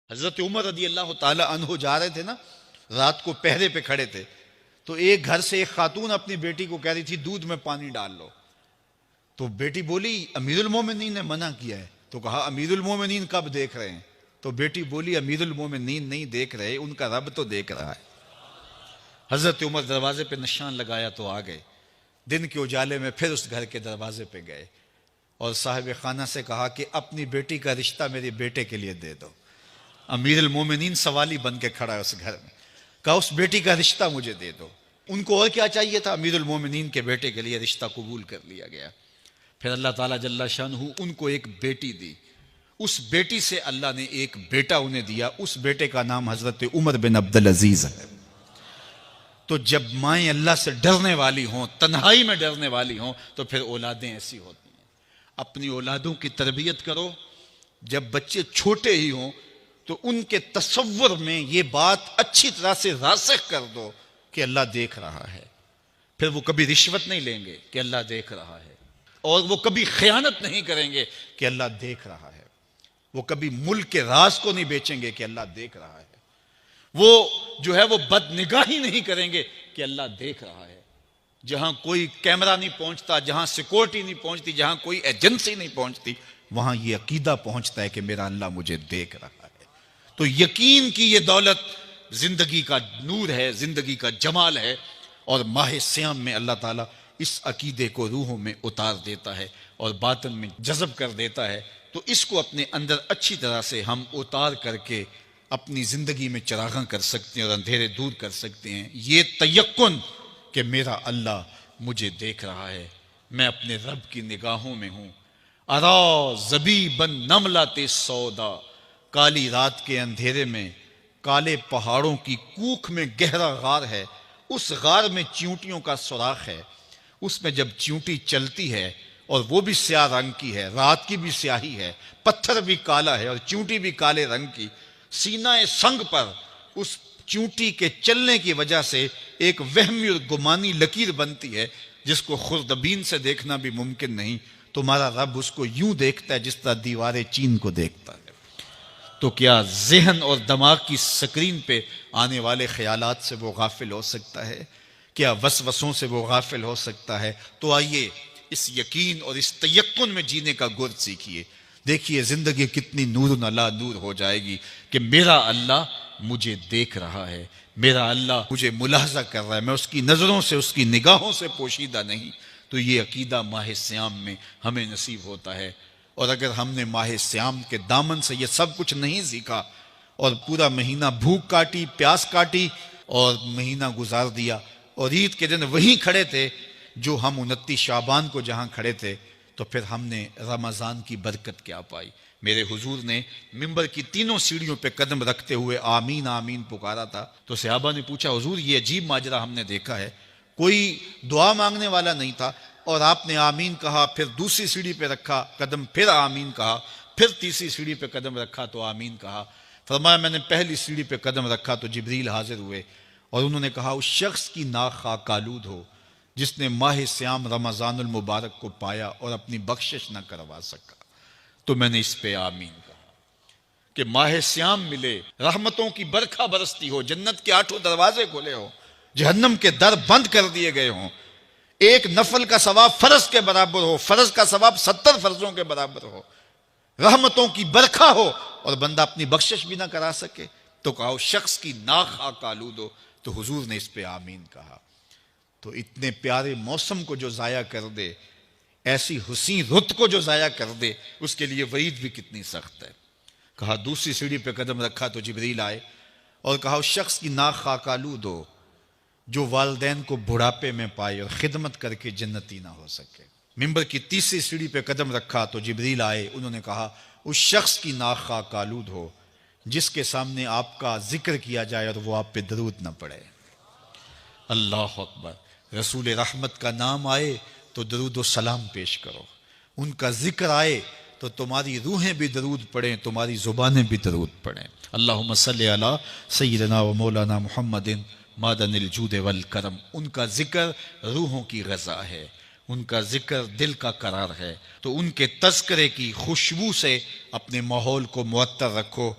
حضرت عمر رضی اللہ تعالی عنہ جا رہے تھے نا، رات کو پہرے پہ کھڑے تھے، تو ایک گھر سے ایک خاتون اپنی بیٹی کو کہہ رہی تھی دودھ میں پانی ڈال لو، تو بیٹی بولی امیر المومنین نے منع کیا ہے، تو کہا امیر المومنین کب دیکھ رہے ہیں؟ تو بیٹی بولی امیر المومنین نہیں دیکھ رہے، ان کا رب تو دیکھ رہا ہے۔ حضرت عمر دروازے پہ نشان لگایا تو آ گئے، دن کے اجالے میں پھر اس گھر کے دروازے پہ گئے اور صاحب خانہ سے کہا کہ اپنی بیٹی کا رشتہ میرے بیٹے کے لیے دے دو۔ امیر المومنین سوالی بن کے کھڑا ہے اس گھر میں، کہا اس بیٹی کا رشتہ مجھے دے دو۔ ان کو اور کیا چاہیے تھا؟ امیر المومنین کے بیٹے کے لیے رشتہ قبول کر لیا گیا۔ پھر اللہ تعالیٰ جل شانہ ان کو ایک بیٹی دی، اس بیٹی سے اللہ نے ایک بیٹا انہیں دیا، اس بیٹے کا نام حضرت عمر بن عبدالعزیز ہے۔ تو جب مائیں اللہ سے ڈرنے والی ہوں، تنہائی میں ڈرنے والی ہوں، تو پھر اولادیں ایسی ہوتی ہیں۔ اپنی اولادوں کی تربیت کرو، جب بچے چھوٹے ہی ہوں تو ان کے تصور میں یہ بات اچھی طرح سے راسخ کر دو کہ اللہ دیکھ رہا ہے۔ پھر وہ کبھی رشوت نہیں لیں گے کہ اللہ دیکھ رہا ہے، اور وہ کبھی خیانت نہیں کریں گے کہ اللہ دیکھ رہا ہے، وہ کبھی ملک کے راز کو نہیں بیچیں گے کہ اللہ دیکھ رہا ہے، وہ جو ہے وہ بد نگاہی نہیں کریں گے کہ اللہ دیکھ رہا ہے۔ جہاں کوئی کیمرہ نہیں پہنچتا، جہاں سیکورٹی نہیں پہنچتی، جہاں کوئی ایجنسی نہیں پہنچتی، وہاں یہ عقیدہ پہنچتا ہے کہ میرا اللہ مجھے دیکھ رہا ہے۔ تو یقین کی یہ دولت زندگی کا نور ہے، زندگی کا جمال ہے، اور ماہ سیام میں اللہ تعالیٰ اس عقیدے کو روحوں میں اتار دیتا ہے اور باطن میں جذب کر دیتا ہے۔ تو اس کو اپنے اندر اچھی طرح سے ہم اتار کر کے اپنی زندگی میں چراغاں کر سکتے ہیں اور اندھیرے دور کر سکتے ہیں۔ یہ تیقن کہ میرا اللہ مجھے دیکھ رہا ہے، میں اپنے رب کی نگاہوں میں ہوں۔ ارا زبیباً نملۃ سودا، کالی رات کے اندھیرے میں کالے پہاڑوں کی کوکھ میں گہرا غار ہے، اس غار میں چیونٹیوں کا سوراخ ہے، اس میں جب چیونٹی چلتی ہے اور وہ بھی سیاہ رنگ کی ہے، رات کی بھی سیاہی ہے، پتھر بھی کالا ہے اور چیونٹی بھی کالے رنگ کی، سینہ سنگ پر اس چیونٹی کے چلنے کی وجہ سے ایک وہمی اور گمانی لکیر بنتی ہے جس کو خوردبین سے دیکھنا بھی ممکن نہیں۔ تمہارا رب اس کو یوں دیکھتا ہے جس طرح دیوار چین کو دیکھتا ہے۔ تو کیا ذہن اور دماغ کی سکرین پہ آنے والے خیالات سے وہ غافل ہو سکتا ہے؟ کیا وسوسوں سے وہ غافل ہو سکتا ہے؟ تو آئیے اس یقین اور اس تیقن میں جینے کا گر سیکھیے۔ دیکھیے زندگی کتنی نور علی نور ہو جائے گی کہ میرا اللہ مجھے دیکھ رہا ہے، میرا اللہ مجھے ملاحظہ کر رہا ہے، میں اس کی نظروں سے، اس کی نگاہوں سے پوشیدہ نہیں۔ تو یہ عقیدہ ماہ سیام میں ہمیں نصیب ہوتا ہے۔ اور اگر ہم نے ماہ سیام کے دامن سے یہ سب کچھ نہیں سیکھا اور پورا مہینہ بھوک کاٹی، پیاس کاٹی اور مہینہ گزار دیا، اور عید کے دن وہیں کھڑے تھے جو ہم 29 شعبان کو جہاں کھڑے تھے، تو پھر ہم نے رمضان کی برکت کیا پائی؟ میرے حضور نے منبر کی تینوں سیڑھیوں پہ قدم رکھتے ہوئے آمین آمین پکارا تھا، تو صحابہ نے پوچھا حضور یہ عجیب ماجرا ہم نے دیکھا ہے، کوئی دعا مانگنے والا نہیں تھا اور آپ نے آمین کہا، پھر دوسری سیڑھی پہ رکھا قدم، پھر آمین کہا، پھر تیسری سیڑھی پہ قدم رکھا تو آمین کہا۔ فرمایا میں نے پہلی سیڑھی پہ قدم رکھا تو جبریل حاضر ہوئے اور انہوں نے کہا اس شخص کی ناک خاک آلود ہو جس نے ماہ سیام رمضان المبارک کو پایا اور اپنی بخشش نہ کروا سکا۔ تو میں نے اس پہ آمین کہا کہ ماہ سیام ملے، رحمتوں کی برکھا برستی ہو، جنت کے 8 دروازے کھلے ہو، جہنم کے در بند کر دیے گئے ہوں، ایک نفل کا ثواب فرض کے برابر ہو، فرض کا ثواب 70 فرضوں کے برابر ہو، رحمتوں کی برکھا ہو اور بندہ اپنی بخشش بھی نہ کرا سکے، تو کہا اس شخص کی ناک خاک آلود ہو۔ تو حضور نے اس پہ آمین کہا۔ تو اتنے پیارے موسم کو جو ضائع کر دے، ایسی حسین رت کو جو ضائع کر دے، اس کے لیے وعید بھی کتنی سخت ہے۔ کہا دوسری سیڑھی پہ قدم رکھا تو جبریل آئے اور کہا اس شخص کی ناک خاک آلود ہو جو والدین کو بڑھاپے میں پائے اور خدمت کر کے جنتی نہ ہو سکے۔ منبر کی تیسری سیڑھی پہ قدم رکھا تو جبریل آئے، انہوں نے کہا اس شخص کی ناک خاک آلود ہو جس کے سامنے آپ کا ذکر کیا جائے اور وہ آپ پہ درود نہ پڑے۔ اللہ اکبر۔ رسول رحمت کا نام آئے تو درود و سلام پیش کرو، ان کا ذکر آئے تو تمہاری روحیں بھی درود پڑھیں، تمہاری زبانیں بھی درود پڑھیں۔ اللہم صلی علی سیدنا و مولانا محمد معدن الجود والکرم۔ ان کا ذکر روحوں کی غذا ہے، ان کا ذکر دل کا قرار ہے، تو ان کے تذکرے کی خوشبو سے اپنے ماحول کو معطر رکھو۔